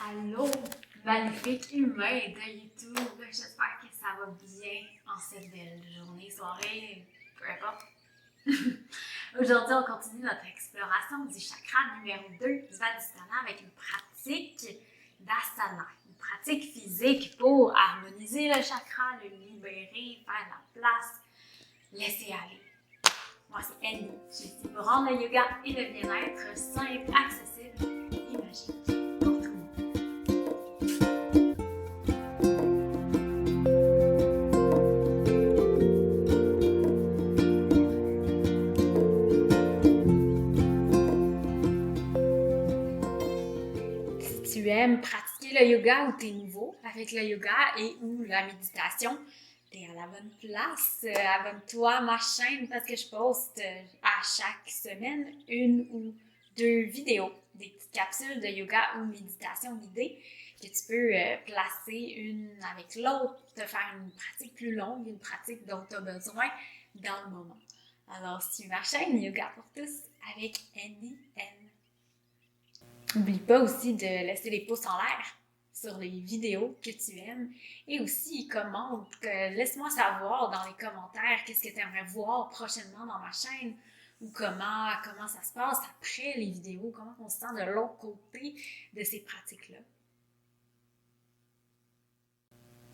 Allô, magnifique humain de YouTube. J'espère que ça va bien en cette belle journée, soirée, peu importe. Aujourd'hui, on continue notre exploration du chakra numéro 2, Svadhisthana, avec une pratique d'asana, une pratique physique pour harmoniser le chakra, le libérer, faire la place, laisser aller. Moi, c'est Annie. Je suis ici pour rendre le yoga et le bien-être simple, accessible et magique pour tout le monde. Si tu aimes pratiquer le yoga ou tu es nouveau avec le yoga et ou la méditation, tu es à la bonne place. Abonne-toi à ma chaîne parce que je poste à chaque semaine une ou deux vidéos, des petites capsules de yoga ou méditation guidée que tu peux placer une avec l'autre, te faire une pratique plus longue, une pratique dont tu as besoin dans le moment. Alors, suis ma chaîne Yoga pour tous avec Annie N. N'oublie pas aussi de laisser les pouces en l'air sur les vidéos que tu aimes et aussi commente, laisse-moi savoir dans les commentaires qu'est-ce que tu aimerais voir prochainement dans ma chaîne ou comment ça se passe après les vidéos, comment on se sent de l'autre côté de ces pratiques-là.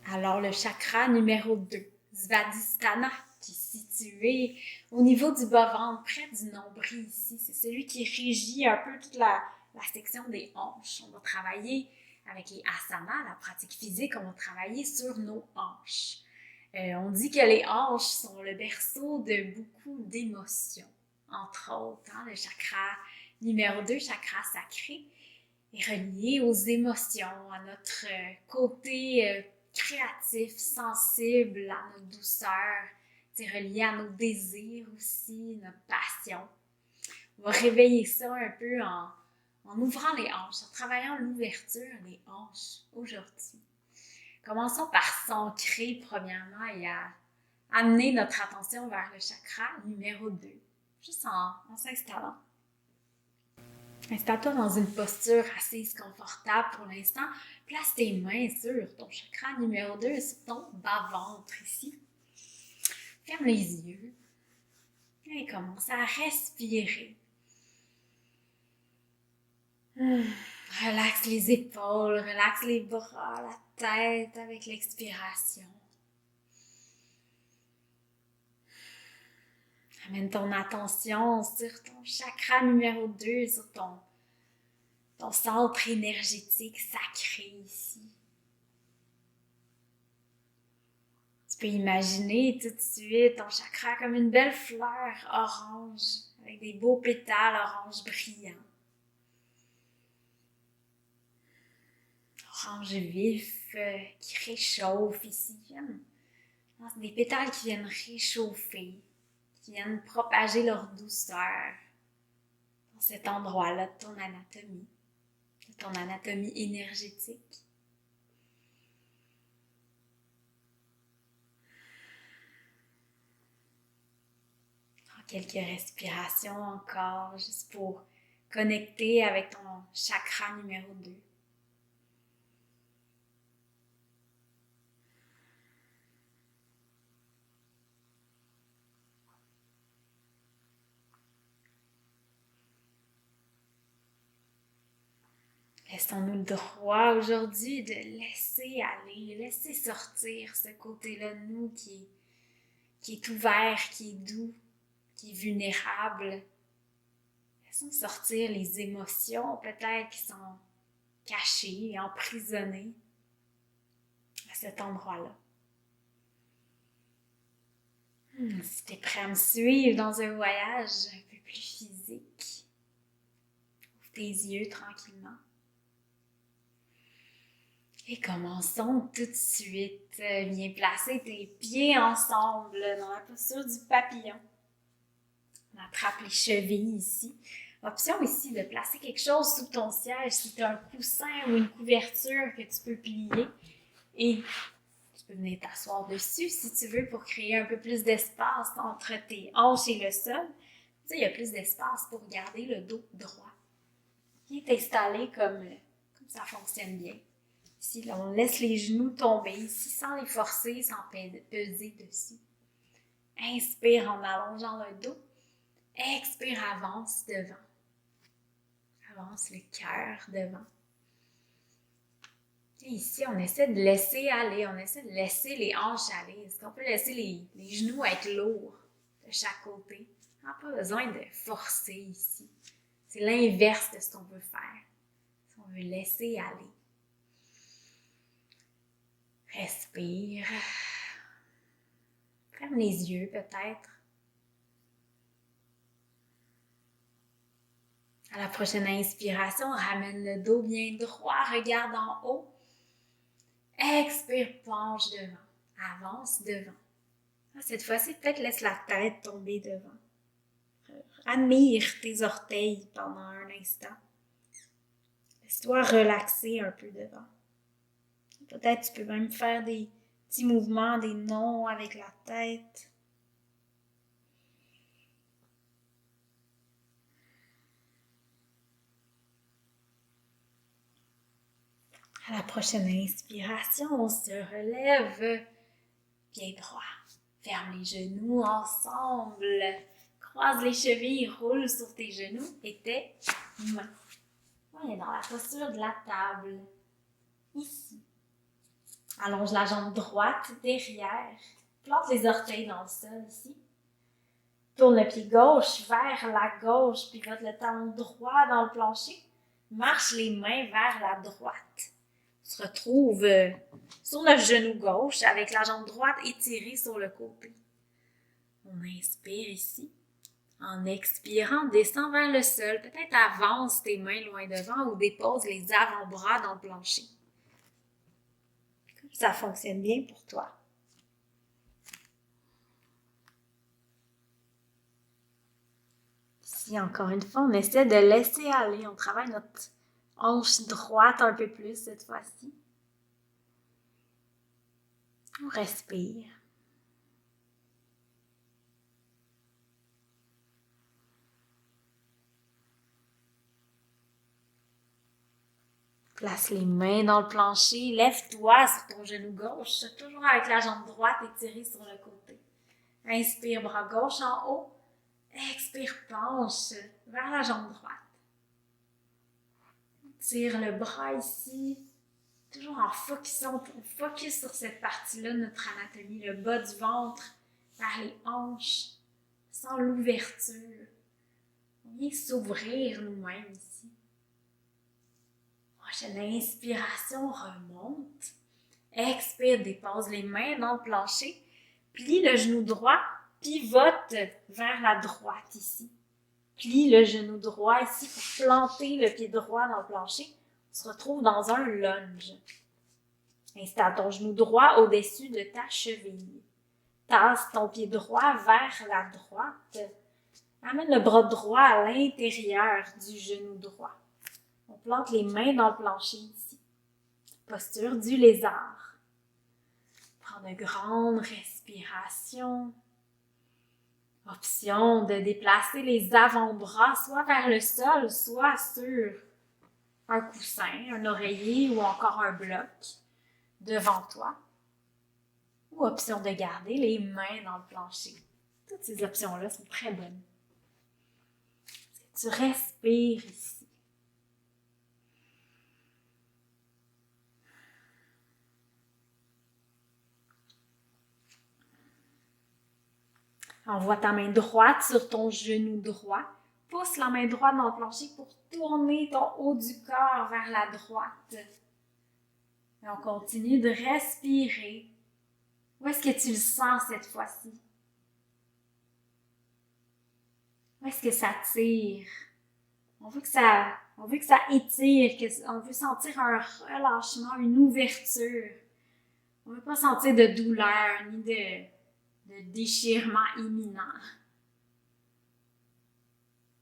Alors le chakra numéro 2, Svadhisthana, qui est situé au niveau du bas-ventre, près du nombril ici, c'est celui qui régit un peu toute la section des hanches. On va travailler avec les asanas, la pratique physique, on va travailler sur nos hanches. On dit que les hanches sont le berceau de beaucoup d'émotions, entre autres. Le chakra numéro 2, chakra sacré, est relié aux émotions, à notre côté créatif, sensible, à notre douceur. C'est relié à nos désirs aussi, notre passion. On va réveiller ça un peu en ouvrant les hanches, en travaillant l'ouverture des hanches aujourd'hui. Commençons par s'ancrer premièrement et à amener notre attention vers le chakra numéro 2, juste en s'installant. Installe-toi dans une posture assise confortable pour l'instant. Place tes mains sur ton chakra numéro 2, sur ton bas-ventre ici. Ferme les yeux et commence à respirer. Relaxe les épaules, relaxe les bras, la tête avec l'expiration. Amène ton attention sur ton chakra numéro 2, sur ton centre énergétique sacré ici. Tu peux imaginer tout de suite ton chakra comme une belle fleur orange avec des beaux pétales orange brillants. Orange vif qui réchauffe ici. C'est des pétales qui viennent réchauffer, qui viennent propager leur douceur dans cet endroit-là de ton anatomie énergétique. Prends quelques respirations encore, juste pour connecter avec ton chakra numéro 2. Laissons-nous le droit aujourd'hui de laisser aller, laisser sortir ce côté-là de nous qui est ouvert, qui est doux, qui est vulnérable. Laissons sortir les émotions peut-être qui sont cachées et emprisonnées à cet endroit-là. Si tu es prêt à me suivre dans un voyage un peu plus physique, ouvre tes yeux tranquillement. Et commençons tout de suite. Viens placer tes pieds ensemble dans la posture du papillon. On attrape les chevilles ici. Option ici de placer quelque chose sous ton siège si tu as un coussin ou une couverture que tu peux plier. Et tu peux venir t'asseoir dessus si tu veux pour créer un peu plus d'espace entre tes hanches et le sol. Tu sais, il y a plus d'espace pour garder le dos droit. Viens t'installer comme Ça fonctionne bien. Ici, là, on laisse les genoux tomber ici sans les forcer, sans peser dessus. Inspire en allongeant le dos. Expire, avance devant. Avance le cœur devant. Et ici, on essaie de laisser aller, on essaie de laisser les hanches aller. Est-ce qu'on peut laisser les genoux être lourds de chaque côté? On n'a pas besoin de forcer ici. C'est l'inverse de ce qu'on veut faire. On veut laisser aller. Respire. Ferme les yeux peut-être. À la prochaine inspiration, ramène le dos bien droit, regarde en haut. Expire, penche devant. Avance devant. Cette fois-ci, peut-être laisse la tête tomber devant. Admire tes orteils pendant un instant. Laisse-toi relaxer un peu devant. Peut-être tu peux même faire des petits mouvements, des noms avec la tête. À la prochaine inspiration, on se relève pied droit. Ferme les genoux ensemble. Croise les chevilles, roule sur tes genoux et tes mains. On est dans la posture de la table. Ici. Allonge la jambe droite derrière. Plante les orteils dans le sol ici. Tourne le pied gauche vers la gauche, pivote le talon droit dans le plancher. Marche les mains vers la droite. On se retrouve sur le genou gauche avec la jambe droite étirée sur le côté. On inspire ici. En expirant, descends vers le sol. Peut-être avance tes mains loin devant ou dépose les avant-bras dans le plancher. Ça fonctionne bien pour toi. Ici, encore une fois, on essaie de laisser aller. On travaille notre hanche droite un peu plus cette fois-ci. On respire. Place les mains dans le plancher. Lève-toi sur ton genou gauche, toujours avec la jambe droite étirée sur le côté. Inspire, bras gauche en haut. Expire, penche vers la jambe droite. Tire le bras ici, toujours en focusant, on focus sur cette partie-là de notre anatomie, le bas du ventre, vers les hanches, sans l'ouverture. On vient s'ouvrir nous-mêmes ici. Prochaine inspiration, remonte. Expire, dépose les mains dans le plancher. Plie le genou droit, pivote vers la droite ici. Plie le genou droit ici pour planter le pied droit dans le plancher. On se retrouve dans un lunge. Installe ton genou droit au-dessus de ta cheville. Tasse ton pied droit vers la droite. Amène le bras droit à l'intérieur du genou droit. On plante les mains dans le plancher ici. Posture du lézard. Prends de grandes respirations. Option de déplacer les avant-bras soit vers le sol, soit sur un coussin, un oreiller ou encore un bloc devant toi. Ou option de garder les mains dans le plancher. Toutes ces options-là sont très bonnes. Tu respires ici. Envoie ta main droite sur ton genou droit. Pousse la main droite dans le plancher pour tourner ton haut du corps vers la droite. Et on continue de respirer. Où est-ce que tu le sens cette fois-ci? Où est-ce que ça tire? On veut que ça étire, on veut sentir un relâchement, une ouverture. On ne veut pas sentir de douleur ni de déchirement imminent.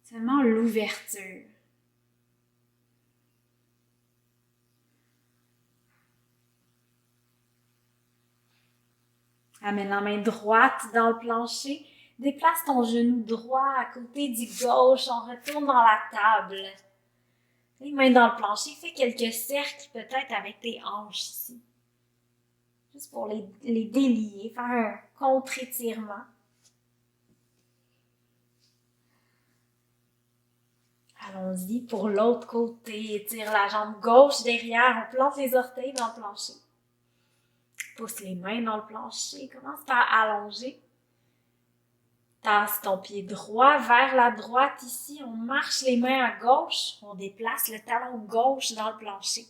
Seulement l'ouverture. Amène la main droite dans le plancher. Déplace ton genou droit à côté du gauche. On retourne dans la table. Les mains dans le plancher, fais quelques cercles peut-être avec tes hanches ici. Juste pour les délier, faire un contre-étirement. Allons-y pour l'autre côté. Étire la jambe gauche derrière. On plante les orteils dans le plancher. Pousse les mains dans le plancher. Commence par allonger. Tasse ton pied droit vers la droite ici. On marche les mains à gauche. On déplace le talon gauche dans le plancher.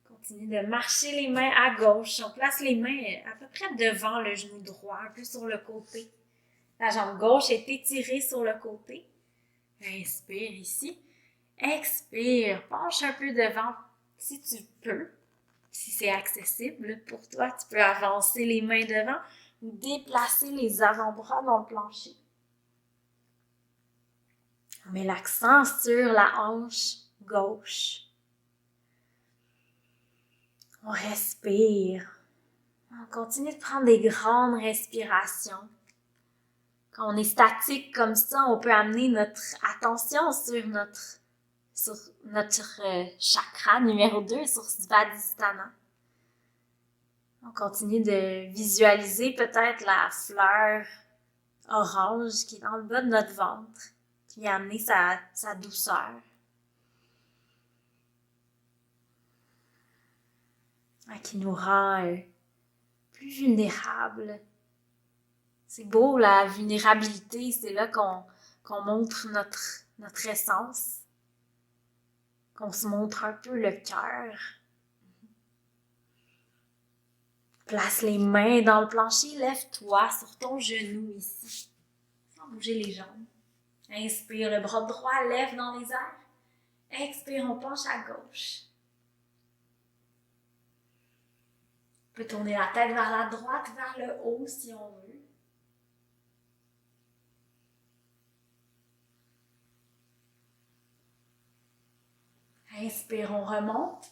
Continue de marcher les mains à gauche. On place les mains à peu près devant le genou droit, un peu sur le côté. La jambe gauche est étirée sur le côté. Inspire ici. Expire. Penche un peu devant si tu peux. Si c'est accessible pour toi, tu peux avancer les mains devant ou déplacer les avant-bras dans le plancher. On met l'accent sur la hanche gauche. On respire. On continue de prendre des grandes respirations. Quand on est statique comme ça, on peut amener notre attention sur notre chakra numéro 2, sur Svadhisthana. On continue de visualiser peut-être la fleur orange qui est dans le bas de notre ventre, qui vient amener sa douceur. Qui nous rend plus vulnérables. C'est beau, la vulnérabilité, c'est là qu'on montre notre essence, qu'on se montre un peu le cœur. Place les mains dans le plancher, lève-toi sur ton genou ici, sans bouger les jambes. Inspire, le bras droit lève dans les airs. Expire, on penche à gauche. On peut tourner la tête vers la droite, vers le haut si on veut. Inspire, on remonte.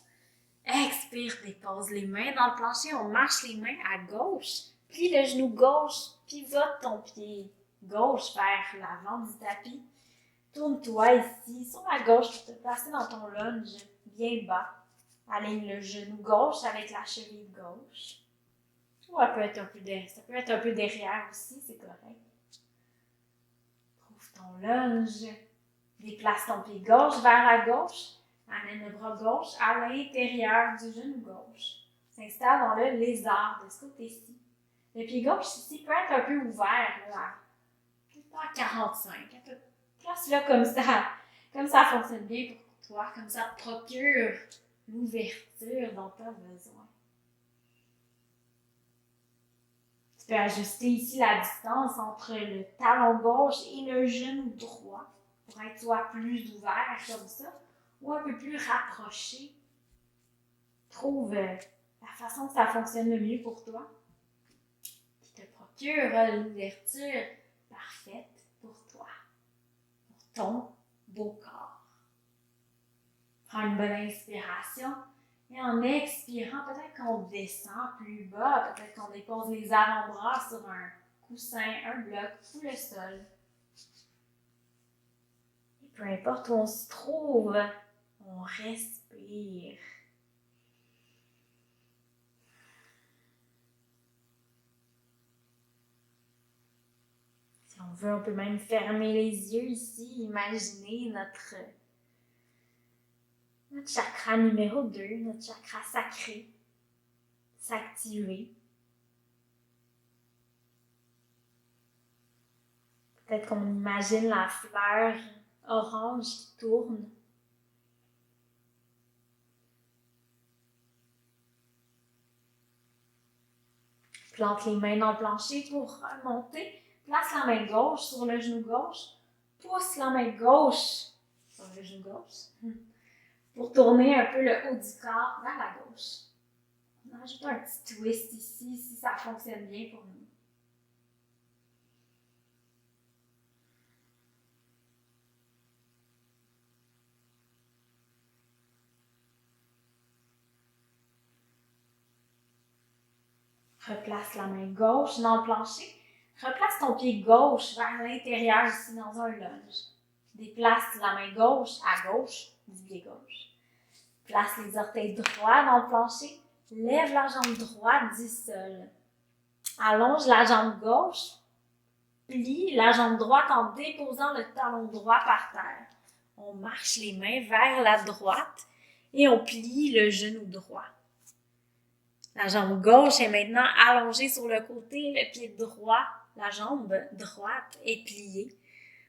Expire, dépose les mains dans le plancher. On marche les mains à gauche. Plie le genou gauche. Pivote ton pied gauche vers l'avant du tapis. Tourne-toi ici, sur la gauche, pour te placer dans ton lunge bien bas. Aligne le genou gauche avec la cheville gauche. Ou ça peut être un peu derrière aussi, c'est correct. Trouve ton lunge. Déplace ton pied gauche vers la gauche. Amène le bras gauche à l'intérieur du genou gauche. S'installe dans le lézard de ce côté-ci. Le pied gauche ici peut être un peu ouvert, là, à 45. Place-le comme ça fonctionne bien pour toi, comme ça te procure l'ouverture dont tu as besoin. Tu peux ajuster ici la distance entre le talon gauche et le genou droit pour être soit plus ouvert comme ça, ou un peu plus rapproché. Trouve la façon que ça fonctionne le mieux pour toi, qui te procure l'ouverture parfaite pour toi, pour ton beau corps. Prends une bonne inspiration et en expirant, peut-être qu'on descend plus bas, peut-être qu'on dépose les avant-bras sur un coussin, un bloc ou le sol. Et peu importe où on se trouve, on respire. Si on veut, on peut même fermer les yeux ici, imaginer notre chakra numéro 2, notre chakra sacré, s'activer. Peut-être qu'on imagine la fleur orange qui tourne. Plante les mains dans le plancher pour remonter. Place la main gauche sur le genou gauche. Pousse la main gauche sur le genou gauche. Pour tourner un peu le haut du corps vers la gauche. On ajoute un petit twist ici si ça fonctionne bien pour nous. Replace la main gauche dans le plancher. Replace ton pied gauche vers l'intérieur ici dans un lunge. Déplace la main gauche à gauche du pied gauche. Place les orteils droits dans le plancher. Lève la jambe droite du sol. Allonge la jambe gauche. Plie la jambe droite en déposant le talon droit par terre. On marche les mains vers la droite et on plie le genou droit. La jambe gauche est maintenant allongée sur le côté, le pied droit, la jambe droite est pliée.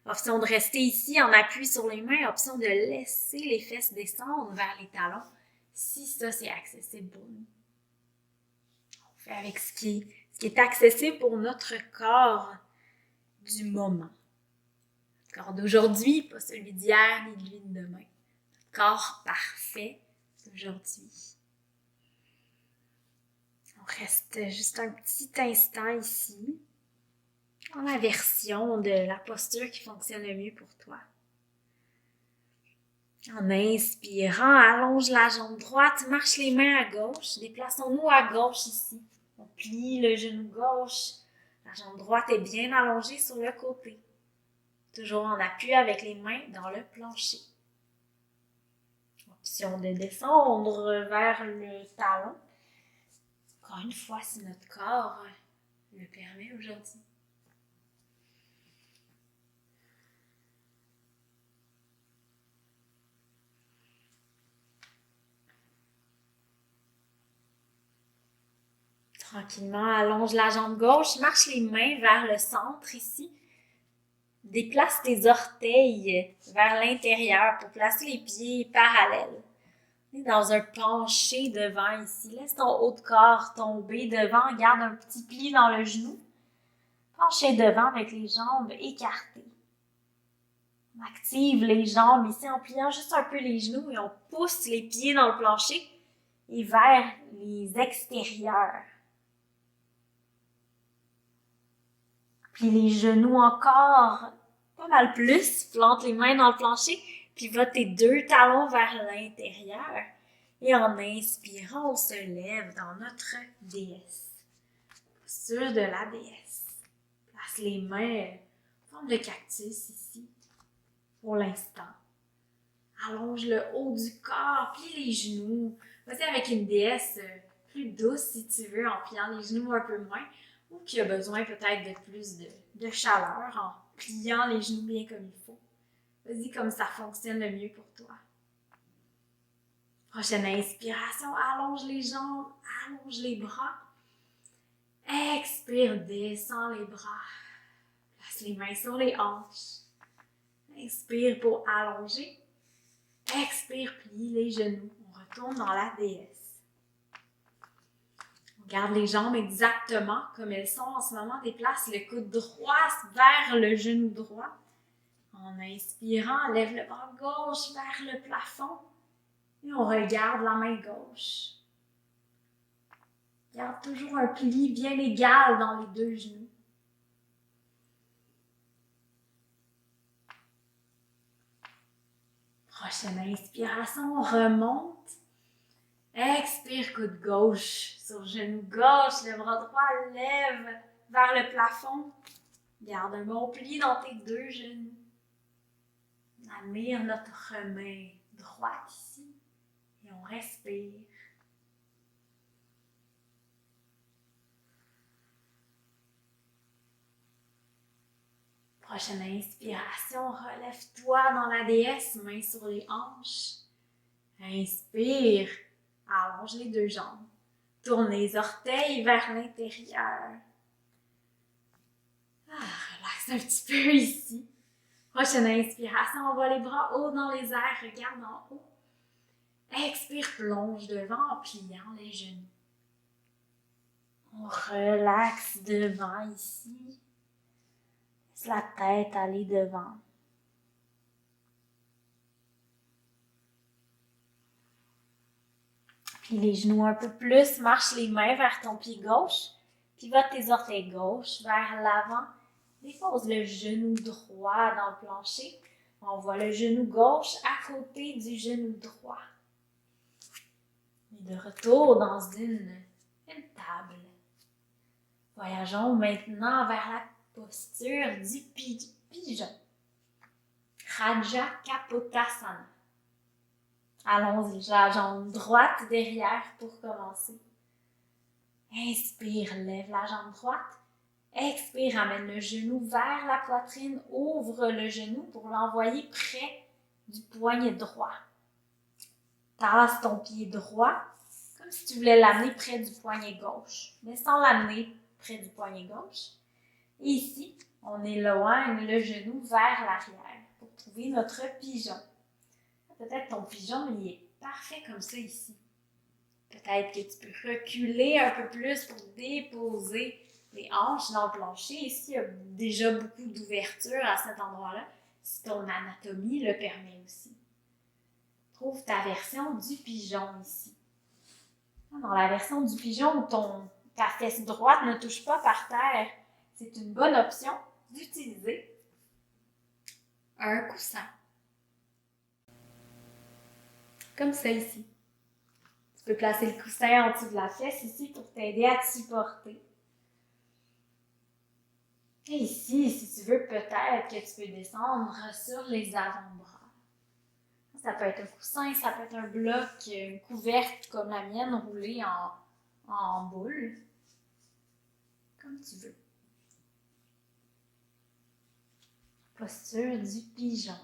Option de rester ici en appui sur les mains, option de laisser les fesses descendre vers les talons, si ça c'est accessible pour nous. On fait avec ce qui est accessible pour notre corps du moment. Notre corps d'aujourd'hui, pas celui d'hier ni celui de demain. Notre corps parfait d'aujourd'hui. On reste juste un petit instant ici, dans la version de la posture qui fonctionne le mieux pour toi. En inspirant, allonge la jambe droite, marche les mains à gauche, déplaçons-nous à gauche ici. On plie le genou gauche, la jambe droite est bien allongée sur le côté. Toujours en appui avec les mains dans le plancher. Option de descendre vers le talon. Encore une fois, si notre corps le permet aujourd'hui. Tranquillement, allonge la jambe gauche, marche les mains vers le centre ici. Déplace tes orteils vers l'intérieur pour placer les pieds parallèles. On est dans un penché devant ici. Laisse ton haut de corps tomber devant. Garde un petit pli dans le genou. Penché devant avec les jambes écartées. On active les jambes ici en pliant juste un peu les genoux et on pousse les pieds dans le plancher et vers les extérieurs. Puis les genoux encore pas mal plus. Plante les mains dans le plancher. Puis va tes deux talons vers l'intérieur. Et en inspirant, on se lève dans notre déesse. Posture de la déesse. Place les mains en forme de cactus ici. Pour l'instant. Allonge le haut du corps. Plie les genoux. Vas-y avec une déesse plus douce si tu veux, en pliant les genoux un peu moins. Ou qui a besoin peut-être de plus de chaleur en pliant les genoux bien comme il faut. Vas-y comme ça fonctionne le mieux pour toi. Prochaine inspiration, allonge les jambes, allonge les bras. Expire, descends les bras. Place les mains sur les hanches. Inspire pour allonger. Expire, plie les genoux. On retourne dans la déesse. On garde les jambes exactement comme elles sont en ce moment. Déplace le coude droit vers le genou droit. En inspirant, lève le bras gauche vers le plafond. Et on regarde la main gauche. Garde toujours un pli bien égal dans les deux genoux. Prochaine inspiration, on remonte. Expire, coude gauche sur genou gauche. Le bras droit lève vers le plafond. Garde un bon pli dans tes deux genoux. On admire notre main droite ici. Et on respire. Prochaine inspiration, relève-toi dans la déesse, main sur les hanches. Inspire, allonge les deux jambes. Tourne les orteils vers l'intérieur. Relaxe un petit peu ici. Prochaine inspiration, on va les bras hauts dans les airs, regarde en haut. Expire, plonge devant en pliant les genoux. On relaxe devant ici. Laisse la tête aller devant. Puis les genoux un peu plus, marche les mains vers ton pied gauche. Pivote tes orteils gauche vers l'avant. Dépose le genou droit dans le plancher. On voit le genou gauche à côté du genou droit. Et de retour dans une table. Voyageons maintenant vers la posture du pigeon. Raja Kapotasana. Allons-y, la jambe droite derrière pour commencer. Inspire, lève la jambe droite. Expire, amène le genou vers la poitrine, ouvre le genou pour l'envoyer près du poignet droit. Tasse ton pied droit, comme si tu voulais l'amener près du poignet gauche, mais sans l'amener près du poignet gauche. Et ici, on éloigne le genou vers l'arrière pour trouver notre pigeon. Peut-être ton pigeon, il est parfait comme ça ici. Peut-être que tu peux reculer un peu plus pour déposer les hanches dans le plancher. Ici, il y a déjà beaucoup d'ouverture à cet endroit-là, si ton anatomie le permet aussi. Trouve ta version du pigeon ici. Dans la version du pigeon où ta fesse droite ne touche pas par terre, c'est une bonne option d'utiliser un coussin. Comme ça ici. Tu peux placer le coussin en dessous de la fesse ici pour t'aider à te supporter. Et ici, si tu veux, peut-être que tu peux descendre sur les avant-bras. Ça peut être un coussin, ça peut être un bloc, une couverte comme la mienne, roulée en boule. Comme tu veux. Posture du pigeon.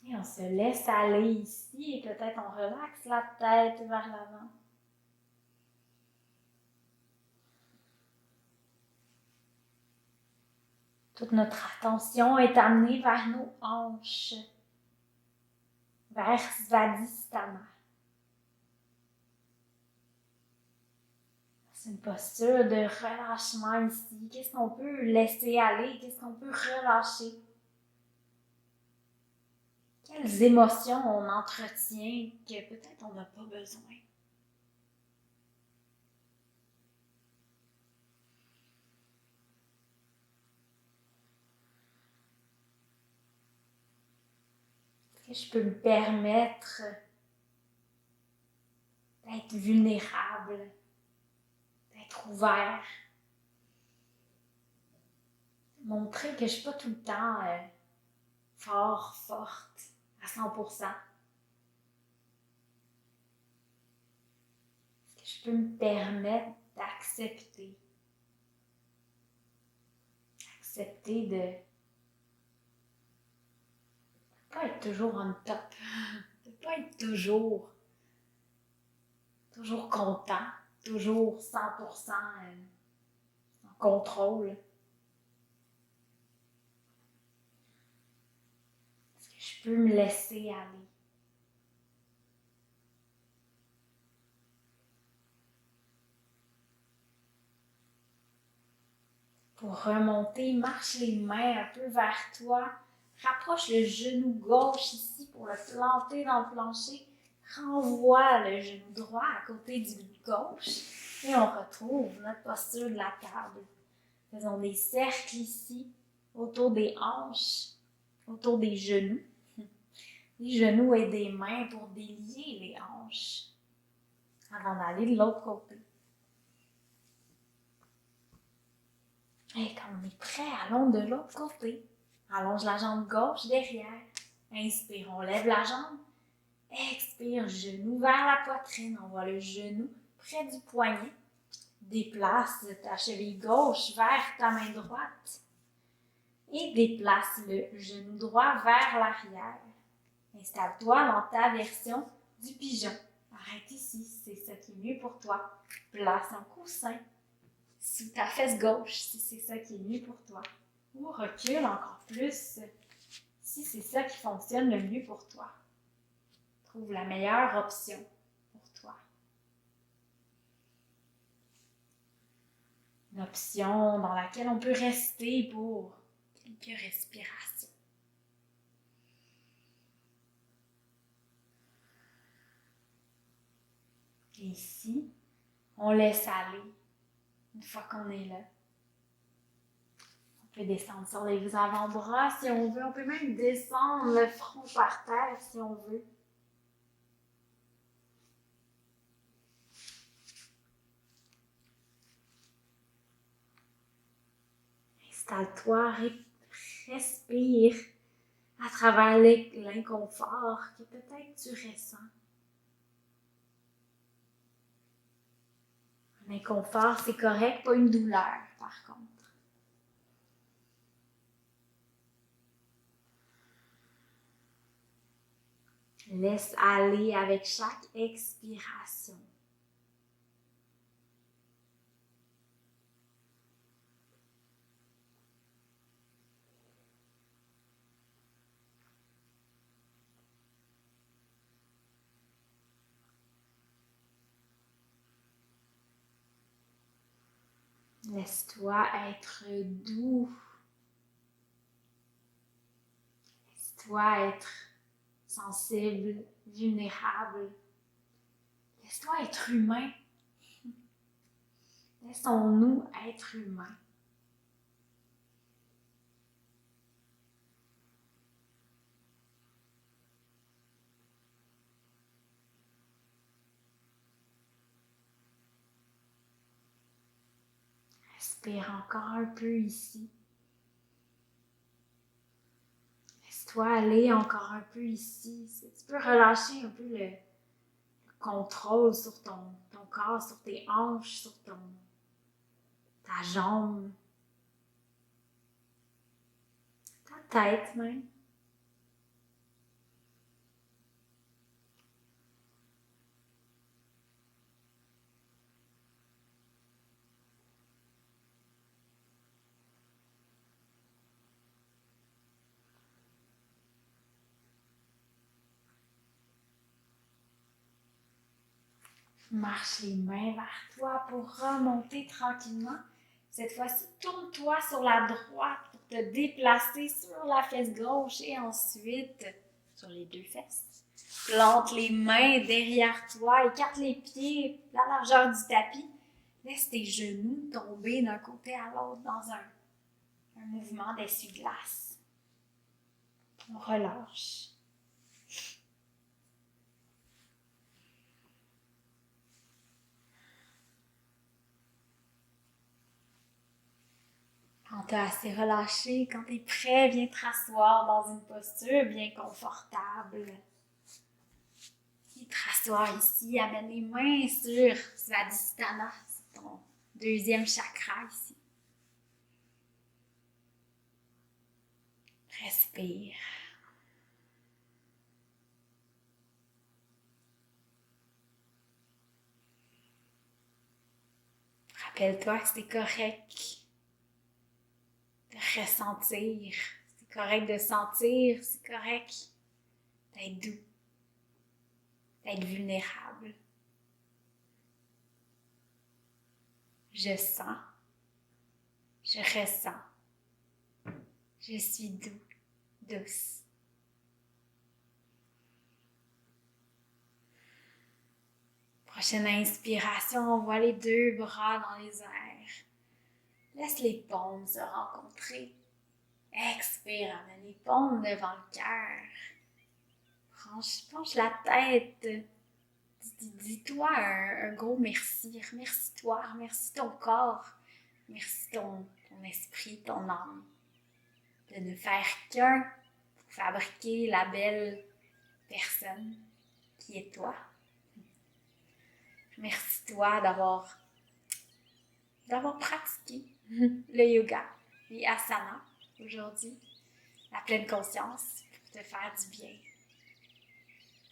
Et on se laisse aller ici et peut-être on relaxe la tête vers l'avant. Toute notre attention est amenée vers nos hanches, vers Svadhisthana. C'est une posture de relâchement ici. Qu'est-ce qu'on peut laisser aller? Qu'est-ce qu'on peut relâcher? Quelles émotions on entretient que peut-être on n'a pas besoin? Est-ce que je peux me permettre d'être vulnérable, d'être ouvert, montrer que je ne suis pas tout le temps forte, à 100%. Est-ce que je peux me permettre d'accepter de pas être toujours on top, de pas être toujours content, toujours 100% en contrôle. Est-ce que je peux me laisser aller? Pour remonter, marche les mains un peu vers toi. Rapproche le genou gauche ici pour le planter dans le plancher. Renvoie le genou droit à côté du gauche. Et on retrouve notre posture de la table. Faisons des cercles ici, autour des hanches, autour des genoux. Les genoux et des mains pour délier les hanches avant d'aller de l'autre côté. Et quand on est prêt, allons de l'autre côté. Allonge la jambe gauche derrière. Inspire, on lève la jambe. Expire, genou vers la poitrine. On voit le genou près du poignet. Déplace ta cheville gauche vers ta main droite. Et déplace le genou droit vers l'arrière. Installe-toi dans ta version du pigeon. Arrête ici, c'est ça qui est mieux pour toi. Place un coussin sous ta fesse gauche, si c'est ça qui est mieux pour toi. Ou recule encore plus, si c'est ça qui fonctionne le mieux pour toi. Trouve la meilleure option pour toi. Une option dans laquelle on peut rester pour quelques respirations. Et ici, on laisse aller. Une fois qu'on est là, on peut descendre sur les avant-bras si on veut. On peut même descendre le front par terre si on veut. Installe-toi, respire à travers l'inconfort que peut-être tu ressens. Un inconfort, c'est correct, pas une douleur, par contre. Laisse aller avec chaque expiration. Laisse-toi être doux. Laisse-toi être sensible, vulnérable. Laisse-toi être humain. Laissons-nous être humains. Respire encore un peu ici. Laisse-toi aller encore un peu ici. Tu peux relâcher un peu le contrôle sur ton corps, sur tes hanches, sur ta jambe, ta tête même. Marche les mains vers toi pour remonter tranquillement. Cette fois-ci, tourne-toi sur la droite pour te déplacer sur la fesse gauche et ensuite sur les deux fesses. Plante les mains derrière toi, écarte les pieds, la largeur du tapis. Laisse tes genoux tomber d'un côté à l'autre dans un mouvement d'essuie-glace. On relâche. Quand tu as assez relâché, quand tu es prêt, viens te rasseoir dans une posture bien confortable. Viens te rasseoir ici, amène les mains sur Svadhisthana, c'est ton deuxième chakra ici. Respire. Rappelle-toi que c'est correct de ressentir. C'est correct de sentir, c'est correct d'être doux, d'être vulnérable. Je sens, je ressens, je suis doux, douce. Prochaine inspiration, on voit les deux bras dans les airs. Laisse les paumes se rencontrer. Expire, amène les paumes devant le cœur. Penche la tête. Dis-toi un gros merci. Remercie-toi, remercie ton corps. Merci ton esprit, ton âme. De ne faire qu'un pour fabriquer la belle personne qui est toi. Remercie-toi d'avoir pratiqué le yoga, les asanas aujourd'hui, la pleine conscience pour te faire du bien.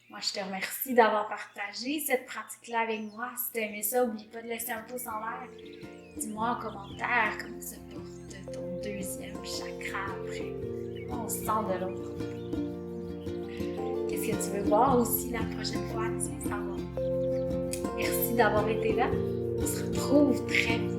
Moi, je te remercie d'avoir partagé cette pratique-là avec moi. Si tu as aimé ça, n'oublie pas de laisser un pouce en l'air. Dis-moi en commentaire comment se porte ton deuxième chakra après. Comment on se sent de l'autre côté. Qu'est-ce que tu veux voir aussi la prochaine fois? Laisse-moi savoir. Merci d'avoir été là. On se retrouve très vite.